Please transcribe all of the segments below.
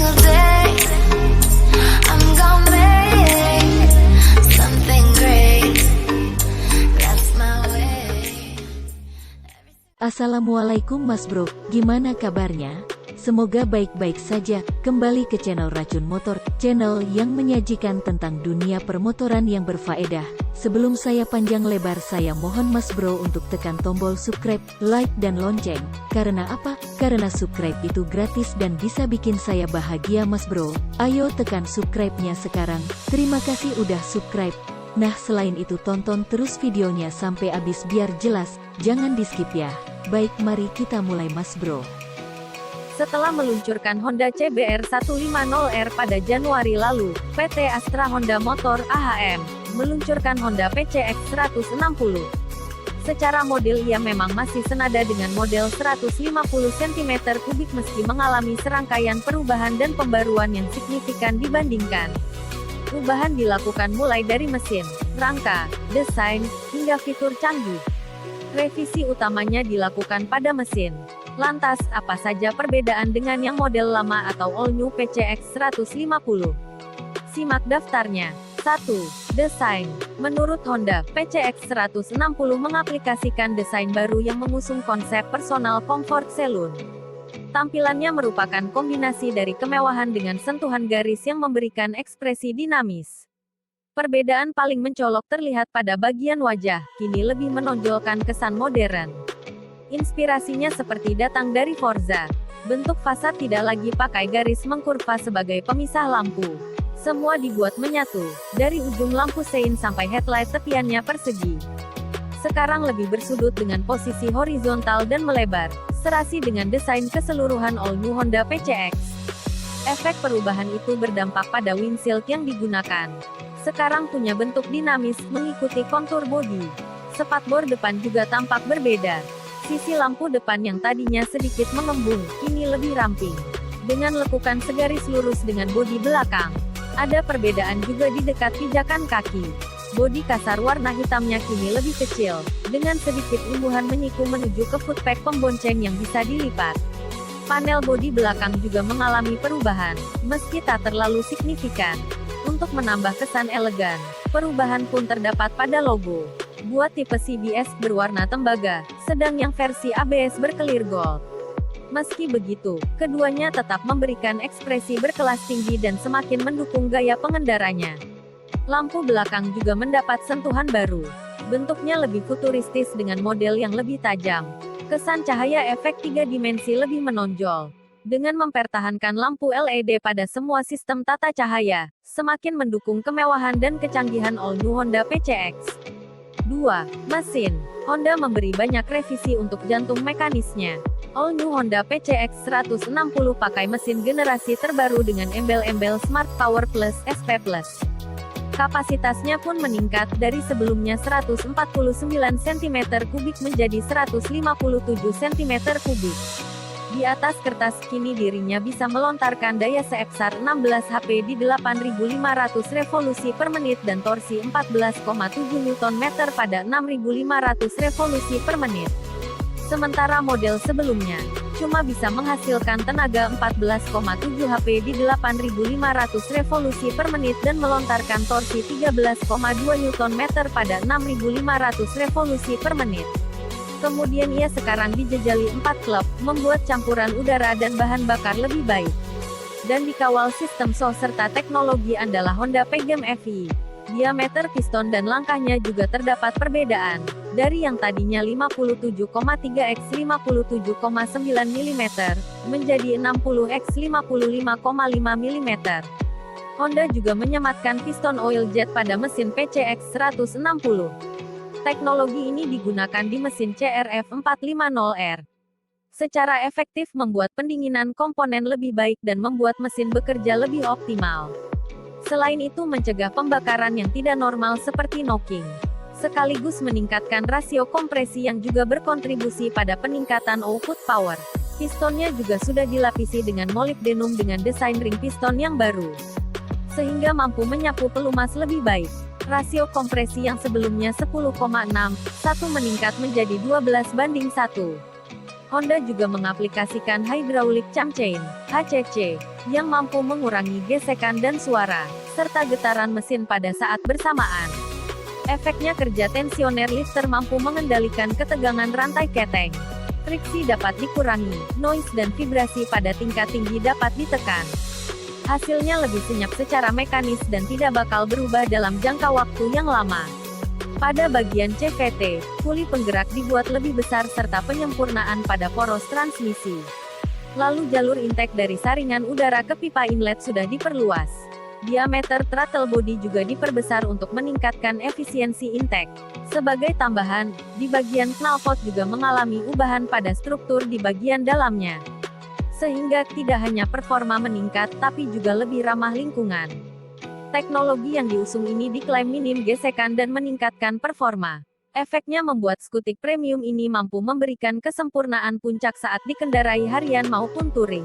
single day. I'm gonna make something great. That's my way. Assalamualaikum Mas Bro, gimana kabarnya? Semoga baik-baik saja. Kembali ke channel Racun Motor, channel yang menyajikan tentang dunia permotoran yang berfaedah. Sebelum saya panjang lebar, saya mohon Mas Bro untuk tekan tombol subscribe, like dan lonceng. Karena apa? Karena subscribe itu gratis dan bisa bikin saya bahagia Mas Bro. Ayo tekan subscribe-nya sekarang. Terima kasih udah subscribe. Nah, selain itu tonton terus videonya sampai habis biar jelas, jangan di skip ya. Baik, mari kita mulai Mas Bro. Setelah meluncurkan Honda CBR 150R pada Januari lalu, PT Astra Honda Motor (AHM) meluncurkan Honda PCX 160. Secara model ia memang masih senada dengan model 150 cm3 meski mengalami serangkaian perubahan dan pembaruan yang signifikan dibandingkan. Perubahan dilakukan mulai dari mesin, rangka, desain, hingga fitur canggih. Revisi utamanya dilakukan pada mesin. Lantas, apa saja perbedaan dengan yang model lama atau all new PCX 150? Simak daftarnya. 1. Desain. Menurut Honda, PCX 160 mengaplikasikan desain baru yang mengusung konsep personal comfort saloon. Tampilannya merupakan kombinasi dari kemewahan dengan sentuhan garis yang memberikan ekspresi dinamis. Perbedaan paling mencolok terlihat pada bagian wajah, kini lebih menonjolkan kesan modern. Inspirasinya seperti datang dari Forza. Bentuk fasad tidak lagi pakai garis mengkurva sebagai pemisah lampu. Semua dibuat menyatu, dari ujung lampu sein sampai headlight tepiannya persegi. Sekarang lebih bersudut dengan posisi horizontal dan melebar, serasi dengan desain keseluruhan all new Honda PCX. Efek perubahan itu berdampak pada windshield yang digunakan. Sekarang punya bentuk dinamis, mengikuti kontur bodi. Spakbor depan juga tampak berbeda. Sisi lampu depan yang tadinya sedikit mengembung, kini lebih ramping. Dengan lekukan segaris lurus dengan bodi belakang. Ada perbedaan juga di dekat pijakan kaki. Bodi kasar warna hitamnya kini lebih kecil, dengan sedikit imbuhan menyiku menuju ke footpack pembonceng yang bisa dilipat. Panel bodi belakang juga mengalami perubahan, meski tak terlalu signifikan. Untuk menambah kesan elegan, perubahan pun terdapat pada logo. Buat tipe CBS berwarna tembaga, sedang yang versi ABS berkelir gold. Meski begitu, keduanya tetap memberikan ekspresi berkelas tinggi dan semakin mendukung gaya pengendaranya. Lampu belakang juga mendapat sentuhan baru. Bentuknya lebih futuristis dengan model yang lebih tajam. Kesan cahaya efek 3 dimensi lebih menonjol. Dengan mempertahankan lampu LED pada semua sistem tata cahaya, semakin mendukung kemewahan dan kecanggihan all new Honda PCX. 2. Mesin. Honda memberi banyak revisi untuk jantung mekanisnya. All new Honda PCX 160 pakai mesin generasi terbaru dengan embel-embel Smart Power Plus SP+. Kapasitasnya pun meningkat dari sebelumnya 149 cm3 menjadi 157 cm3. Di atas kertas, kini dirinya bisa melontarkan daya seebsar 16 HP di 8.500 revolusi per menit dan torsi 14,7 Nm pada 6.500 revolusi per menit. Sementara model sebelumnya, cuma bisa menghasilkan tenaga 14,7 HP di 8.500 revolusi per menit dan melontarkan torsi 13,2 Nm pada 6.500 revolusi per menit. Kemudian ia sekarang dijejali 4 klep, membuat campuran udara dan bahan bakar lebih baik. Dan dikawal sistem SOH serta teknologi andalah Honda PGM FI. Diameter piston dan langkahnya juga terdapat perbedaan. Dari yang tadinya 57,3 x 57,9 mm, menjadi 60 x 55,5 mm. Honda juga menyematkan piston oil jet pada mesin PCX 160. Teknologi ini digunakan di mesin CRF 450R. Secara efektif membuat pendinginan komponen lebih baik dan membuat mesin bekerja lebih optimal. Selain itu mencegah pembakaran yang tidak normal seperti knocking. Sekaligus meningkatkan rasio kompresi yang juga berkontribusi pada peningkatan output power. Pistonnya juga sudah dilapisi dengan molybdenum dengan desain ring piston yang baru. Sehingga mampu menyapu pelumas lebih baik. Rasio kompresi yang sebelumnya 10,6:1 meningkat menjadi 12:1. Honda juga mengaplikasikan Hydraulic Cam Chain, HCC, yang mampu mengurangi gesekan dan suara, serta getaran mesin pada saat bersamaan. Efeknya kerja tensioner lifter mampu mengendalikan ketegangan rantai keteng. Friksi dapat dikurangi, noise dan vibrasi pada tingkat tinggi dapat ditekan. Hasilnya lebih senyap secara mekanis dan tidak bakal berubah dalam jangka waktu yang lama. Pada bagian CVT, puli penggerak dibuat lebih besar serta penyempurnaan pada poros transmisi. Lalu jalur intake dari saringan udara ke pipa inlet sudah diperluas. Diameter throttle body juga diperbesar untuk meningkatkan efisiensi intake. Sebagai tambahan, di bagian knalpot juga mengalami ubahan pada struktur di bagian dalamnya. Sehingga tidak hanya performa meningkat tapi juga lebih ramah lingkungan. Teknologi yang diusung ini diklaim minim gesekan dan meningkatkan performa. Efeknya membuat skutik premium ini mampu memberikan kesempurnaan puncak saat dikendarai harian maupun touring.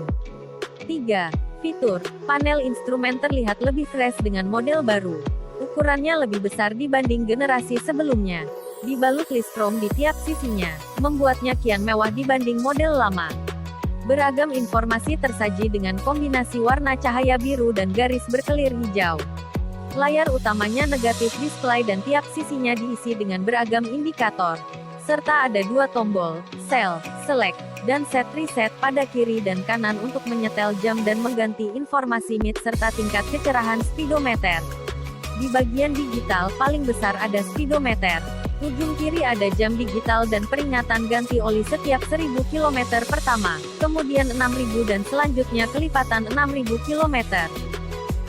3. Fitur, panel instrumen terlihat lebih fresh dengan model baru. Ukurannya lebih besar dibanding generasi sebelumnya. Dibalut list chrome di tiap sisinya, membuatnya kian mewah dibanding model lama. Beragam informasi tersaji dengan kombinasi warna cahaya biru dan garis berkelir hijau. Layar utamanya negatif display dan tiap sisinya diisi dengan beragam indikator. Serta ada 2 tombol, sel, select, dan set reset pada kiri dan kanan untuk menyetel jam dan mengganti informasi mid serta tingkat kecerahan speedometer. Di bagian digital paling besar ada speedometer. Ujung kiri ada jam digital dan peringatan ganti oli setiap 1000 km pertama, kemudian 6000 dan selanjutnya kelipatan 6000 km.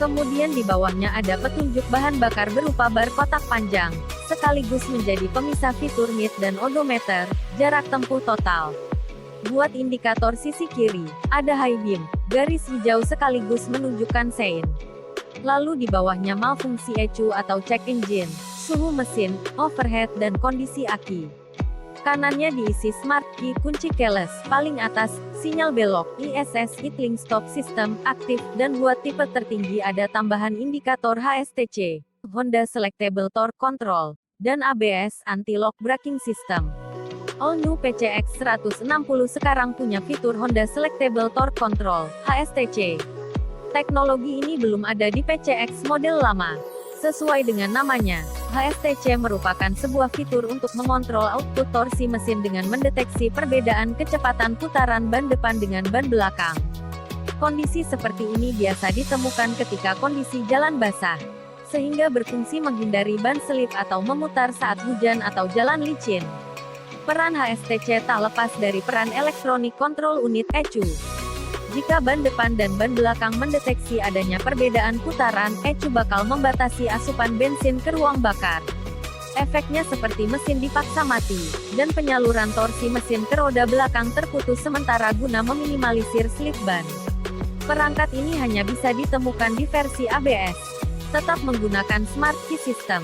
Kemudian di bawahnya ada petunjuk bahan bakar berupa bar kotak panjang, sekaligus menjadi pemisah fitur mid dan odometer, jarak tempuh total. Buat indikator sisi kiri, ada high beam, garis hijau sekaligus menunjukkan sein. Lalu di bawahnya malfungsi ECU atau check engine, suhu mesin, overhead dan kondisi aki. Kanannya diisi smart key kunci keyless, paling atas, sinyal belok, ISS idling stop system, aktif, dan buat tipe tertinggi ada tambahan indikator HSTC, Honda Selectable Torque Control, dan ABS Anti-Lock Braking System. All New PCX 160 sekarang punya fitur Honda Selectable Torque Control, HSTC. Teknologi ini belum ada di PCX model lama. Sesuai dengan namanya, HSTC merupakan sebuah fitur untuk mengontrol output torsi mesin dengan mendeteksi perbedaan kecepatan putaran ban depan dengan ban belakang. Kondisi seperti ini biasa ditemukan ketika kondisi jalan basah, sehingga berfungsi menghindari ban selip atau memutar saat hujan atau jalan licin. Peran HSTC tak lepas dari peran Electronic Control Unit ECU. Jika ban depan dan ban belakang mendeteksi adanya perbedaan putaran, ECU bakal membatasi asupan bensin ke ruang bakar. Efeknya seperti mesin dipaksa mati, dan penyaluran torsi mesin ke roda belakang terputus sementara guna meminimalisir slip ban. Perangkat ini hanya bisa ditemukan di versi ABS. Tetap menggunakan Smart Key System,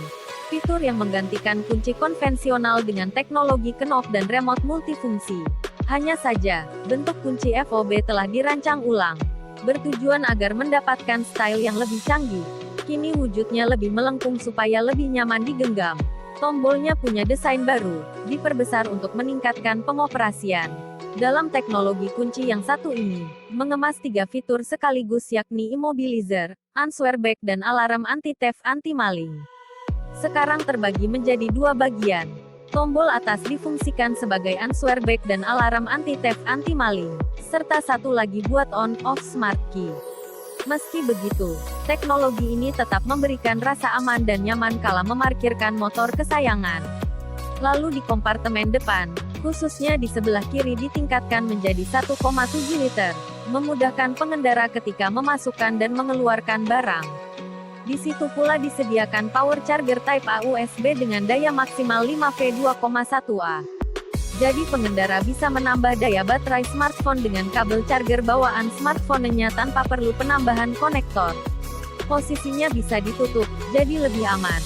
fitur yang menggantikan kunci konvensional dengan teknologi knob dan remote multifungsi. Hanya saja, bentuk kunci FOB telah dirancang ulang, bertujuan agar mendapatkan style yang lebih canggih. Kini wujudnya lebih melengkung supaya lebih nyaman digenggam. Tombolnya punya desain baru, diperbesar untuk meningkatkan pengoperasian. Dalam teknologi kunci yang satu ini, mengemas 3 fitur sekaligus yakni immobilizer, answer back dan alarm anti-theft anti-maling. Sekarang terbagi menjadi 2 bagian. Tombol atas difungsikan sebagai answer back dan alarm anti-theft anti-maling, serta satu lagi buat on-off smart key. Meski begitu, teknologi ini tetap memberikan rasa aman dan nyaman kala memarkirkan motor kesayangan. Lalu di kompartemen depan, khususnya di sebelah kiri ditingkatkan menjadi 1,7 liter, memudahkan pengendara ketika memasukkan dan mengeluarkan barang. Di situ pula disediakan power charger Type A USB dengan daya maksimal 5V 2,1A. Jadi pengendara bisa menambah daya baterai smartphone dengan kabel charger bawaan smartphone-nya tanpa perlu penambahan konektor. Posisinya bisa ditutup, jadi lebih aman.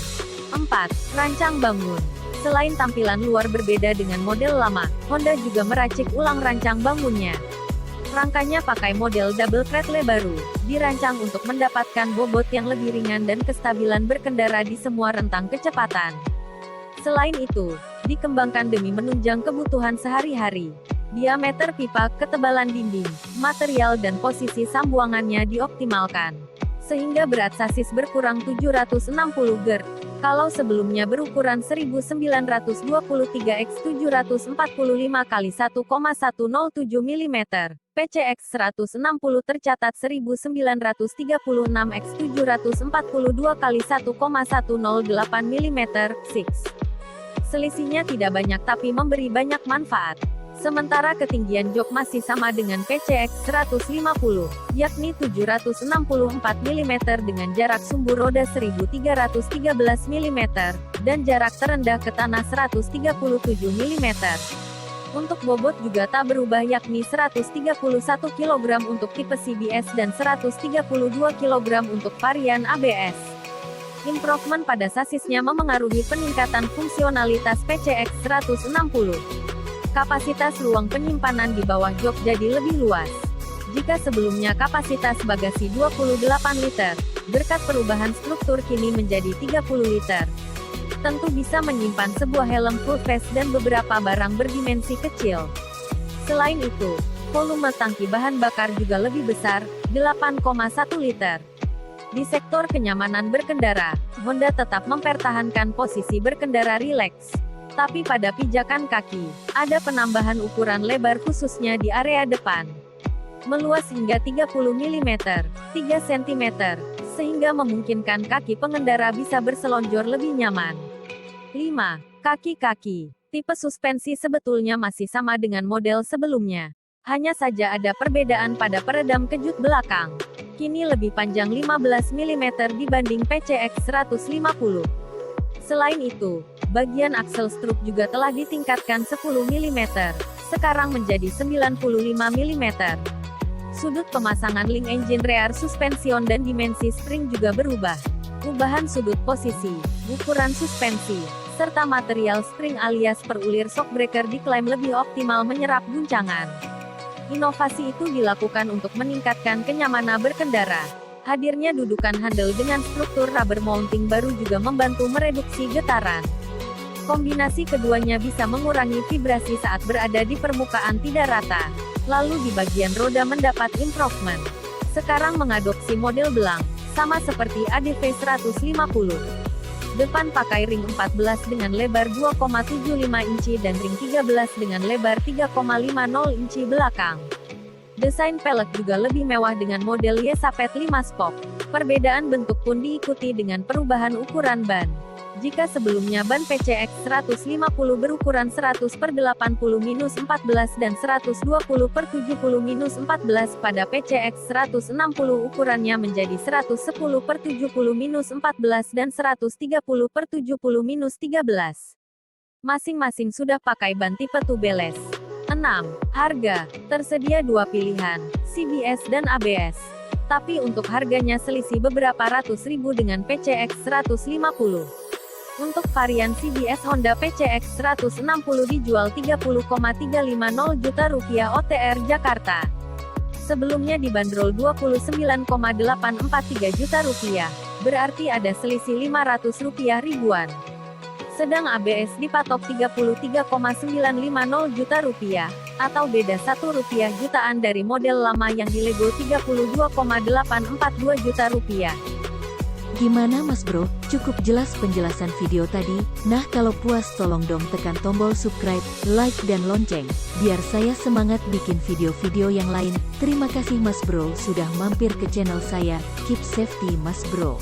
4. Rancang bangun. Selain tampilan luar berbeda dengan model lama, Honda juga meracik ulang rancang bangunnya. Rangkanya pakai model double cradle baru, dirancang untuk mendapatkan bobot yang lebih ringan dan kestabilan berkendara di semua rentang kecepatan. Selain itu, dikembangkan demi menunjang kebutuhan sehari-hari. Diameter pipa, ketebalan dinding, material dan posisi sambuangannya dioptimalkan. Sehingga berat sasis berkurang 760 GERT. Kalau sebelumnya berukuran 1923 x 745 x 1,107 mm, PCX 160 tercatat 1936 x 742 x 1,108 mm, 6. Selisihnya tidak banyak tapi memberi banyak manfaat. Sementara ketinggian jok masih sama dengan PCX 150, yakni 764 mm dengan jarak sumbu roda 1313 mm, dan jarak terendah ke tanah 137 mm. Untuk bobot juga tak berubah yakni 131 kg untuk tipe CBS dan 132 kg untuk varian ABS. Improvement pada sasisnya memengaruhi peningkatan fungsionalitas PCX 160. Kapasitas ruang penyimpanan di bawah jok jadi lebih luas. Jika sebelumnya kapasitas bagasi 28 liter, berkat perubahan struktur kini menjadi 30 liter. Tentu bisa menyimpan sebuah helm full face dan beberapa barang berdimensi kecil. Selain itu, volume tangki bahan bakar juga lebih besar, 8,1 liter. Di sektor kenyamanan berkendara, Honda tetap mempertahankan posisi berkendara rileks. Tapi pada pijakan kaki, ada penambahan ukuran lebar khususnya di area depan. Meluas hingga 30 mm, 3 cm, sehingga memungkinkan kaki pengendara bisa berselonjor lebih nyaman. 5. Kaki-kaki. Tipe suspensi sebetulnya masih sama dengan model sebelumnya. Hanya saja ada perbedaan pada peredam kejut belakang. Kini lebih panjang 15 mm dibanding PCX 150. Selain itu, bagian aksel struk juga telah ditingkatkan 10 mm, sekarang menjadi 95 mm. Sudut pemasangan link engine rear suspension dan dimensi spring juga berubah. Ubahan sudut posisi, ukuran suspensi, serta material spring alias perulir shockbreaker diklaim lebih optimal menyerap guncangan. Inovasi itu dilakukan untuk meningkatkan kenyamanan berkendara. Hadirnya dudukan handle dengan struktur rubber mounting baru juga membantu mereduksi getaran. Kombinasi keduanya bisa mengurangi vibrasi saat berada di permukaan tidak rata. Lalu di bagian roda mendapat improvement. Sekarang mengadopsi model belang, sama seperti ADV 150. Depan pakai ring 14 dengan lebar 2,75 inci dan ring 13 dengan lebar 3,50 inci belakang. Desain pelek juga lebih mewah dengan model Yesapet 5 Spoke. Perbedaan bentuk pun diikuti dengan perubahan ukuran ban. Jika sebelumnya ban PCX 150 berukuran 100/80-14 dan 120/70-14, pada PCX 160 ukurannya menjadi 110/70-14 dan 130/70-13. Masing-masing sudah pakai ban tipe tubeless. 6. Harga. Tersedia dua pilihan, CBS dan ABS. Tapi untuk harganya selisih beberapa ratus ribu dengan PCX 150. Untuk varian CBS Honda PCX 160 dijual Rp30,350 juta OTR Jakarta. Sebelumnya dibanderol Rp29,843 juta, berarti ada selisih Rp500 ribuan. Sedang ABS dipatok Rp33,950 juta, atau beda Rp1 jutaan dari model lama yang dilego Rp32,842 juta. Gimana Mas Bro? Cukup jelas penjelasan video tadi? Nah kalau puas tolong dong tekan tombol subscribe, like dan lonceng, biar saya semangat bikin video-video yang lain. Terima kasih Mas Bro sudah mampir ke channel saya. Keep safety Mas Bro.